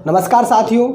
नमस्कार साथियों,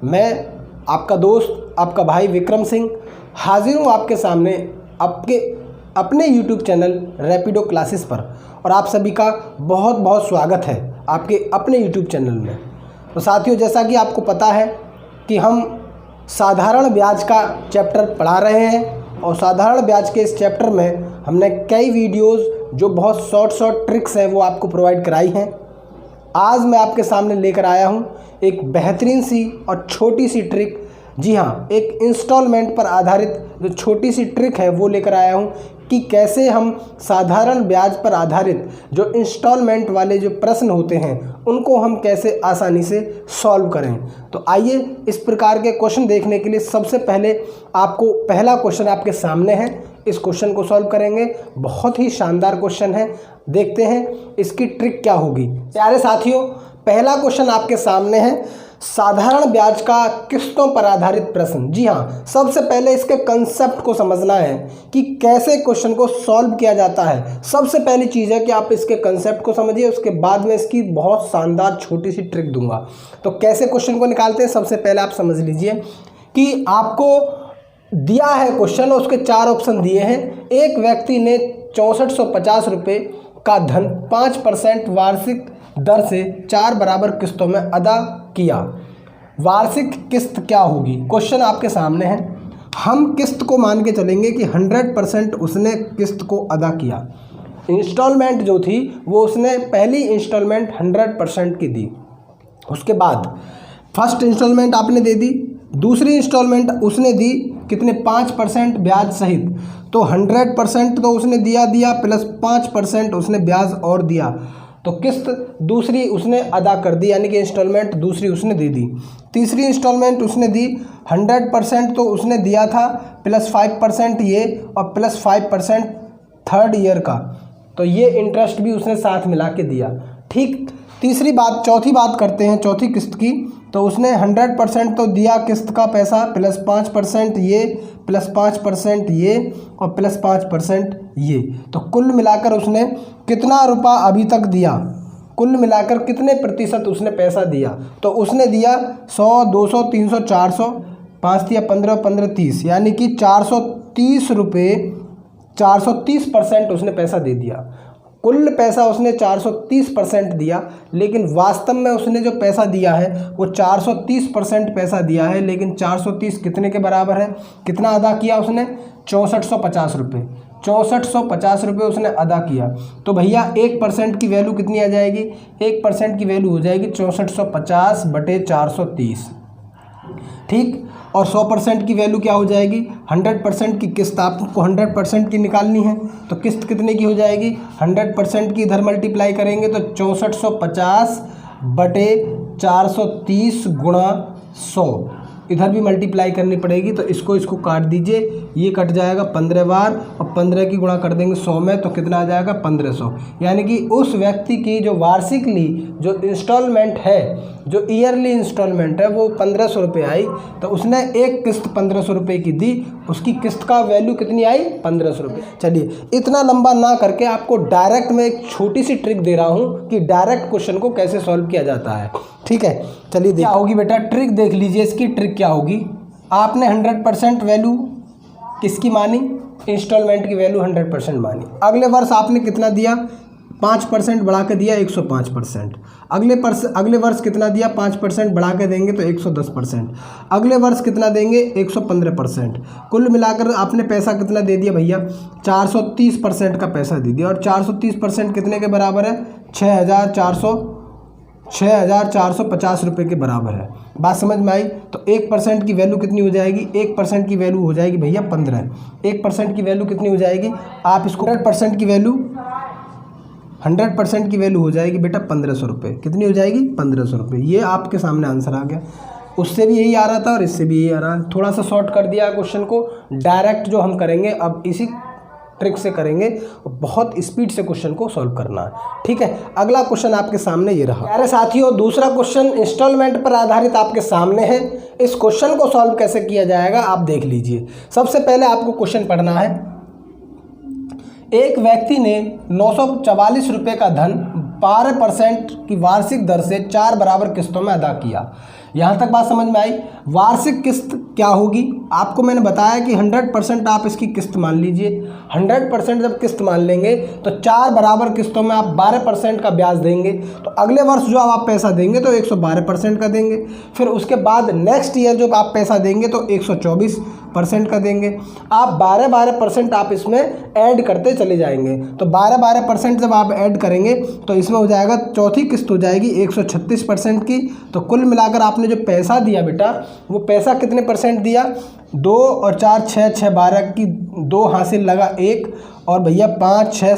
मैं आपका दोस्त आपका भाई विक्रम सिंह हाजिर हूँ आपके सामने अपने YouTube चैनल रैपिडो क्लासेस पर। और आप सभी का बहुत बहुत स्वागत है आपके अपने YouTube चैनल में। तो साथियों, जैसा कि आपको पता है कि हम साधारण ब्याज का चैप्टर पढ़ा रहे हैं और साधारण ब्याज के इस चैप्टर में हमने कई वीडियोज़ जो बहुत शॉर्ट ट्रिक्स हैं वो आपको प्रोवाइड कराई हैं। आज मैं आपके सामने लेकर आया हूं एक बेहतरीन सी और छोटी सी ट्रिक। जी हाँ, एक इंस्टॉलमेंट पर आधारित जो छोटी सी ट्रिक है वो लेकर आया हूं कि कैसे हम साधारण ब्याज पर आधारित जो इंस्टॉलमेंट वाले जो प्रश्न होते हैं उनको हम कैसे आसानी से सॉल्व करें। तो आइए इस प्रकार के क्वेश्चन देखने के लिए सबसे पहले आपको पहला क्वेश्चन आपके सामने है, इस क्वेश्चन को सॉल्व करेंगे। बहुत ही शानदार क्वेश्चन है, देखते हैं इसकी ट्रिक क्या होगी। प्यारे साथियों, पहला क्वेश्चन आपके सामने है, साधारण ब्याज का किस्तों पर आधारित प्रश्न। जी हाँ, सबसे पहले इसके कंसेप्ट को समझना है कि कैसे क्वेश्चन को सॉल्व किया जाता है। सबसे पहली चीज़ है कि आप इसके कंसेप्ट को समझिए, उसके बाद में इसकी बहुत शानदार छोटी सी ट्रिक दूंगा। तो कैसे क्वेश्चन को निकालते हैं, सबसे पहले आप समझ लीजिए कि आपको दिया है क्वेश्चन और उसके 4 ऑप्शन दिए हैं। एक व्यक्ति ने 6450 रुपये का धन 5% वार्षिक दर से 4 बराबर किस्तों में अदा किया। वार्षिक किस्त क्या होगी, क्वेश्चन आपके सामने है। हम किस्त को मान के चलेंगे कि 100% उसने किस्त को अदा किया। इंस्टॉलमेंट जो थी वो उसने पहली इंस्टॉलमेंट 100% की दी। उसके बाद फर्स्ट इंस्टॉलमेंट आपने दे दी, दूसरी इंस्टॉलमेंट उसने दी कितने, 5% ब्याज सहित। तो 100% तो उसने दिया प्लस 5% उसने ब्याज और दिया, तो किस्त दूसरी उसने अदा कर दी, यानी कि इंस्टॉलमेंट दूसरी उसने दे दी। तीसरी इंस्टॉलमेंट उसने दी 100% तो उसने दिया था प्लस 5% ये और प्लस 5% थर्ड ईयर का, तो ये इंटरेस्ट भी उसने साथ मिला के दिया। ठीक, चौथी बात करते हैं चौथी किस्त की। तो उसने 100% तो दिया किस्त का पैसा प्लस 5% ये प्लस 5% ये और प्लस 5% ये, तो कुल मिलाकर उसने कितना रुपया अभी तक दिया, कुल मिलाकर कितने प्रतिशत उसने पैसा दिया। तो उसने दिया 100, 200, 300, 400, 5 दिया 15, 15, 30, यानी कि 430 रुपये, 430% उसने पैसा दे दिया। कुल पैसा उसने 430% दिया, लेकिन वास्तव में उसने जो पैसा दिया है वो 430% पैसा दिया है, लेकिन 430 कितने के बराबर है, कितना अदा किया उसने, 6450 रुपये। 6450 रुपये उसने अदा किया। तो भैया 1% की वैल्यू कितनी आ जाएगी, 1% की वैल्यू हो जाएगी 6450 बटे 430। ठीक, और 100% की वैल्यू क्या हो जाएगी, 100% की किस्त आपको 100% की निकालनी है, तो किस्त कितने की हो जाएगी, 100% की इधर मल्टीप्लाई करेंगे तो 6450 बटे 430 गुणा 100, इधर भी मल्टीप्लाई करनी पड़ेगी। तो इसको काट दीजिए, ये कट जाएगा 15 बार और 15 की गुणा कर देंगे 100 में, तो कितना आ जाएगा 1500। यानी कि उस व्यक्ति की जो वार्षिकली जो इंस्टॉलमेंट है, जो ईयरली इंस्टॉलमेंट है वो 1500 रुपये आई। तो उसने एक किस्त 1500 रुपये की दी, उसकी किस्त का वैल्यू कितनी आई, 1500 रुपये। चलिए, इतना लंबा ना करके आपको डायरेक्ट मैं एक छोटी सी ट्रिक दे रहा हूँ कि डायरेक्ट क्वेश्चन को कैसे सॉल्व किया जाता है। ठीक है, चलिए क्या होगी बेटा, ट्रिक देख लीजिए। इसकी ट्रिक क्या होगी, आपने 100% वैल्यू किसकी मानी, इंस्टॉलमेंट की वैल्यू 100% मानी। अगले वर्ष आपने कितना दिया, 5% बढ़ा के दिया 105%। अगले वर्ष कितना दिया, 5% बढ़ा के देंगे तो 110%। अगले वर्ष कितना देंगे, 115%। कुल मिलाकर आपने पैसा कितना दे दिया भैया, 430% का पैसा दे दिया। और 430% कितने के बराबर है, 6450 रुपये के बराबर है। बात समझ में आई। तो 1% की वैल्यू कितनी हो जाएगी, 1% की वैल्यू हो जाएगी भैया 15। 1% की वैल्यू कितनी हो जाएगी, आप इसको 100% की वैल्यू हो जाएगी बेटा 1500 रुपये। कितनी हो जाएगी, 1500 रुपये। ये आपके सामने आंसर आ गया। उससे भी यही आ रहा था और इससे भी यही आ रहा है। थोड़ा सा शॉर्ट कर दिया क्वेश्चन को। डायरेक्ट जो हम करेंगे अब इसी ट्रिक से करेंगे, बहुत स्पीड से क्वेश्चन को सॉल्व करना है। ठीक है, अगला क्वेश्चन आपके सामने ये रहा। प्यारे साथियों, दूसरा क्वेश्चन इंस्टॉलमेंट पर आधारित आपके सामने है। इस क्वेश्चन को सॉल्व कैसे किया जाएगा आप देख लीजिए। सबसे पहले आपको क्वेश्चन पढ़ना है। एक व्यक्ति ने 944 रुपये का धन 12% की वार्षिक दर से 4 बराबर किस्तों में अदा किया। यहाँ तक बात समझ में आई। वार्षिक किस्त क्या होगी, आपको मैंने बताया कि 100% आप इसकी किस्त मान लीजिए। 100% जब किस्त मान लेंगे तो 4 बराबर किस्तों में आप 12% का ब्याज देंगे, तो अगले वर्ष जो आप पैसा देंगे तो 112% का देंगे। फिर उसके बाद नेक्स्ट ईयर जो आप पैसा देंगे तो 124% का देंगे। आप 12% आप इसमें ऐड करते चले जाएंगे। तो 12% जब आप ऐड करेंगे तो इसमें हो जाएगा, चौथी किस्त हो जाएगी 136% की। तो कुल मिलाकर आपने जो पैसा दिया बेटा, वो पैसा कितने परसेंट दिया, 2 और 4 6 6 12 की 2 हासिल लगा 1, और भैया 5 6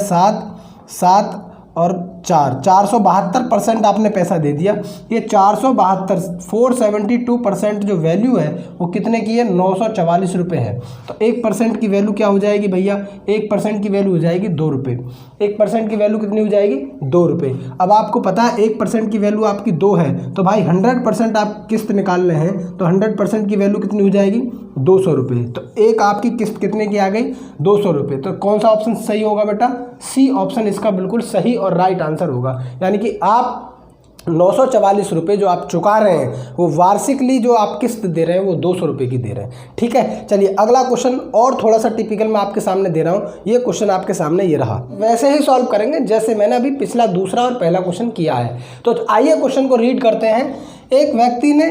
7 और 472% आपने पैसा दे दिया। ये 472 जो वैल्यू है वो कितने की है, 944 रुपये है। तो 1% की वैल्यू क्या हो जाएगी भैया, 1% की वैल्यू हो जाएगी 2 रुपये। 1% की वैल्यू कितनी हो जाएगी, 2 रुपये। अब आपको पता है 1% की वैल्यू आपकी 2 है, तो भाई 100% आप किस्त निकाल रहे हैं तो 100% की वैल्यू कितनी हो जाएगी, 200 रुपये। तो एक आपकी किस्त कितने की आ गई, 200 रुपये। तो कौन सा ऑप्शन सही होगा बेटा, सी ऑप्शन इसका बिल्कुल सही और राइट आंसर होगा। यानी कि आप 944 रुपये जो आप चुका रहे हैं वो वार्षिकली जो आप किस्त दे रहे हैं वो 200 रुपये की दे रहे हैं। ठीक है, चलिए अगला क्वेश्चन और थोड़ा सा टिपिकल मैं आपके सामने दे रहा हूँ। ये क्वेश्चन आपके सामने ये रहा, वैसे ही सॉल्व करेंगे जैसे मैंने अभी पिछला दूसरा और पहला क्वेश्चन किया है। तो आइए क्वेश्चन को रीड करते हैं। एक व्यक्ति ने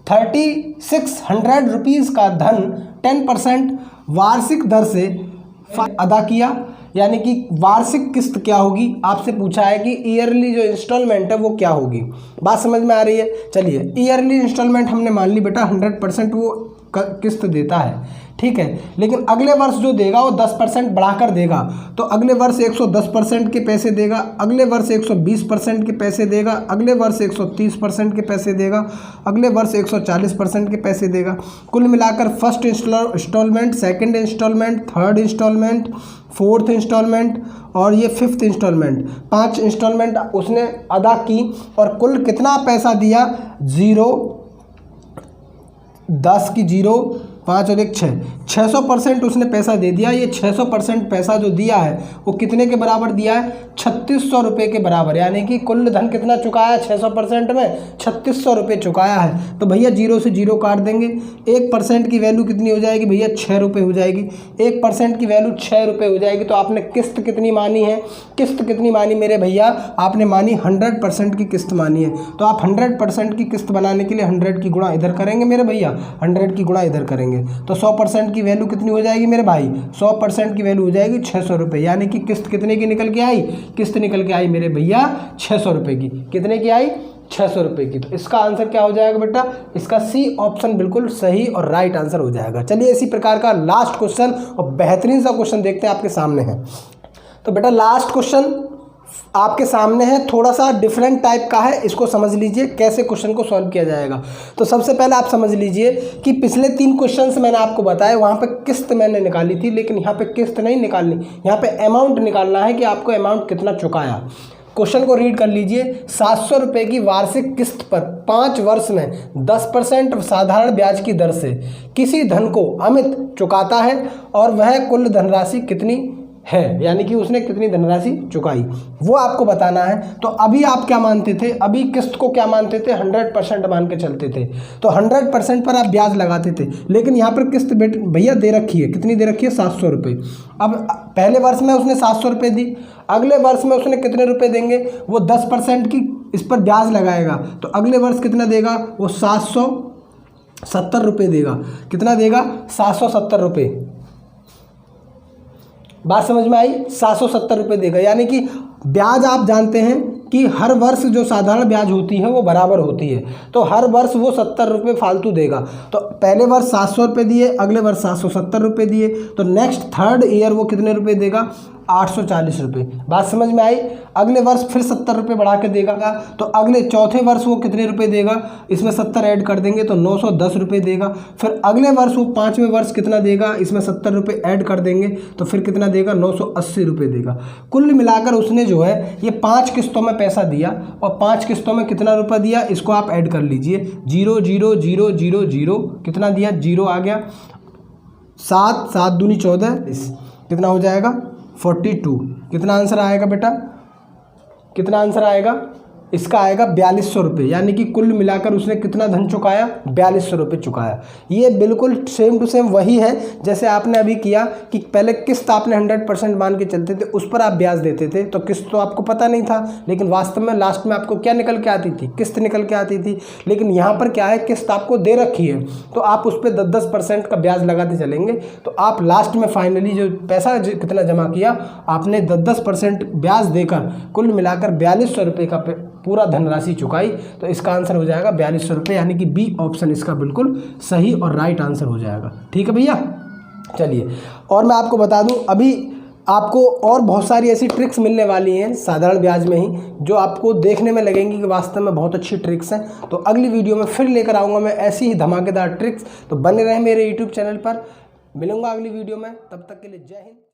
3600 रुपीज़ का धन 10% वार्षिक दर से अदा किया। यानी कि वार्षिक किस्त क्या होगी, आपसे पूछा है कि ईयरली जो इंस्टॉलमेंट है वो क्या होगी। बात समझ में आ रही है। चलिए ईयरली इंस्टॉलमेंट हमने मान ली बेटा 100% वो किस्त देता है, ठीक है। लेकिन अगले वर्ष जो देगा वो 10% बढ़ाकर देगा। तो अगले वर्ष 110% के पैसे देगा, अगले वर्ष 120% के पैसे देगा, अगले वर्ष 130% के पैसे देगा, अगले वर्ष 140% के पैसे देगा। कुल मिलाकर first installment, second installment, third installment, fourth installment और ये फिफ्थ इंस्टॉलमेंट, 5 इंस्टॉलमेंट उसने अदा की और कुल कितना पैसा दिया, 0 10 की 0 5 और 1 6, 600% उसने पैसा दे दिया। ये 600% पैसा जो दिया है वो कितने के बराबर दिया है, 3600 रुपये के बराबर। यानी कि कुल धन कितना चुकाया है 600% में, 3600 रुपये चुकाया है। तो भैया 0 से 0 काट देंगे। 1% की वैल्यू कितनी हो जाएगी भैया, 6 रुपये हो जाएगी। 1% की वैल्यू 6 रुपये हो जाएगी। तो आपने किस्त कितनी मानी है, किस्त कितनी मानी मेरे भैया, आपने मानी 100% की किस्त मानी है। तो आप 100% की किस्त बनाने के लिए 100 की गुणा इधर करेंगे मेरे भैया, 100 की गुणा इधर करेंगे। तो 100% की वैल्यू कितनी हो जाएगी मेरे भाई, 100% की वैल्यू हो जाएगी 600 रुपये। यानी कि किस्त कितने की निकल के आई, किस्त निकल के आई मेरे भैया 600 रुपये की। कितने की आई, 600 रुपये की। तो इसका आंसर क्या हो जाएगा बेटा, इसका सी ऑप्शन बिल्कुल सही और राइट आंसर हो जाएगा। चलिए इसी प्रकार का लास्ट क्वेश्चन और बेहतरीन सा क्वेश्चन देखते हैं, आपके सामने है। तो बेटा लास्ट क्वेश्चन आपके सामने है, थोड़ा सा डिफरेंट टाइप का है। इसको समझ लीजिए कैसे क्वेश्चन को सॉल्व किया जाएगा। तो सबसे पहले आप समझ लीजिए कि पिछले 3 क्वेश्चंस मैंने आपको बताए, वहाँ पे किस्त मैंने निकाली थी, लेकिन यहाँ पे किस्त नहीं निकालनी, यहाँ पे अमाउंट निकालना है कि आपको अमाउंट कितना चुकाया। क्वेश्चन को रीड कर लीजिए। 700 रुपये की वार्षिक किस्त पर 5 वर्ष में 10% साधारण ब्याज की दर से किसी धन को अमित चुकाता है और वह कुल धनराशि कितनी है, यानी कि उसने कितनी धनराशि चुकाई, वो आपको बताना है। तो अभी आप क्या मानते थे, अभी किस्त को क्या मानते थे, 100% मान के चलते थे। तो 100% पर आप ब्याज लगाते थे। लेकिन यहाँ पर किस्त भैया दे रखी है, कितनी दे रखी है, 700 रुपये। अब पहले वर्ष में उसने 700 रुपये दी, अगले वर्ष में उसने कितने रुपये देंगे, वो 10% की इस पर ब्याज लगाएगा। तो अगले वर्ष कितना देगा, वो 770 रुपये देगा। कितना देगा, 770 रुपये। बात समझ में आई, 770 रुपये देगा। यानी कि ब्याज आप जानते हैं कि हर वर्ष जो साधारण ब्याज होती है वो बराबर होती है। तो हर वर्ष वो 70 रुपये फालतू देगा। तो पहले वर्ष 700 रुपये दिए, अगले वर्ष 770 रुपये दिए, तो नेक्स्ट थर्ड ईयर वो कितने रुपये देगा, 840 रुपये। बात समझ में आई। अगले वर्ष फिर 70 रुपये बढ़ा के देगा। तो अगले चौथे वर्ष वो कितने रुपये देगा, इसमें 70 ऐड कर देंगे तो 910 रुपये देगा। फिर अगले वर्ष वो 5वें वर्ष कितना देगा, इसमें 70 रुपये ऐड कर देंगे तो फिर कितना देगा, 980 रुपये देगा। कुल मिलाकर उसने जो है ये 5 किस्तों में पैसा दिया और 5 किस्तों में कितना रुपया दिया, इसको आप ऐड कर लीजिए। 0 0 0 0 0 कितना दिया, 0 आ गया। 7 7 दूनी 14, कितना हो जाएगा, 42। कितना आंसर आएगा बेटा, कितना आंसर आएगा इसका? आएगा 4200 रुपये, यानी कि कुल मिलाकर उसने कितना धन चुकाया? 4200 रुपये चुकाया। ये बिल्कुल सेम टू सेम वही है जैसे आपने अभी किया कि पहले किस्त आपने 100% मान के चलते थे, उस पर आप ब्याज देते थे, तो किस्त तो आपको पता नहीं था, लेकिन वास्तव में लास्ट में आपको क्या निकल के आती थी? किस्त निकल के आती थी। लेकिन यहाँ पर क्या है, किस्त आपको दे रखी है, तो आप उस पर 10% का ब्याज लगाते चलेंगे, तो आप लास्ट में फाइनली जो पैसा कितना जमा किया आपने 10% ब्याज देकर कुल मिलाकर 4200 रुपये का पूरा धनराशि चुकाई। तो इसका आंसर हो जाएगा 4200 रुपये, यानी कि बी ऑप्शन इसका बिल्कुल सही और राइट आंसर हो जाएगा। ठीक है भैया, चलिए और मैं आपको बता दूं अभी आपको और बहुत सारी ऐसी ट्रिक्स मिलने वाली हैं साधारण ब्याज में ही, जो आपको देखने में लगेंगी कि वास्तव में बहुत अच्छी ट्रिक्स हैं। तो अगली वीडियो में फिर लेकर आऊँगा मैं ऐसी ही धमाकेदार ट्रिक्स। तो बने रहें मेरे यूट्यूब चैनल पर। मिलूंगा अगली वीडियो में, तब तक के लिए जय हिंद।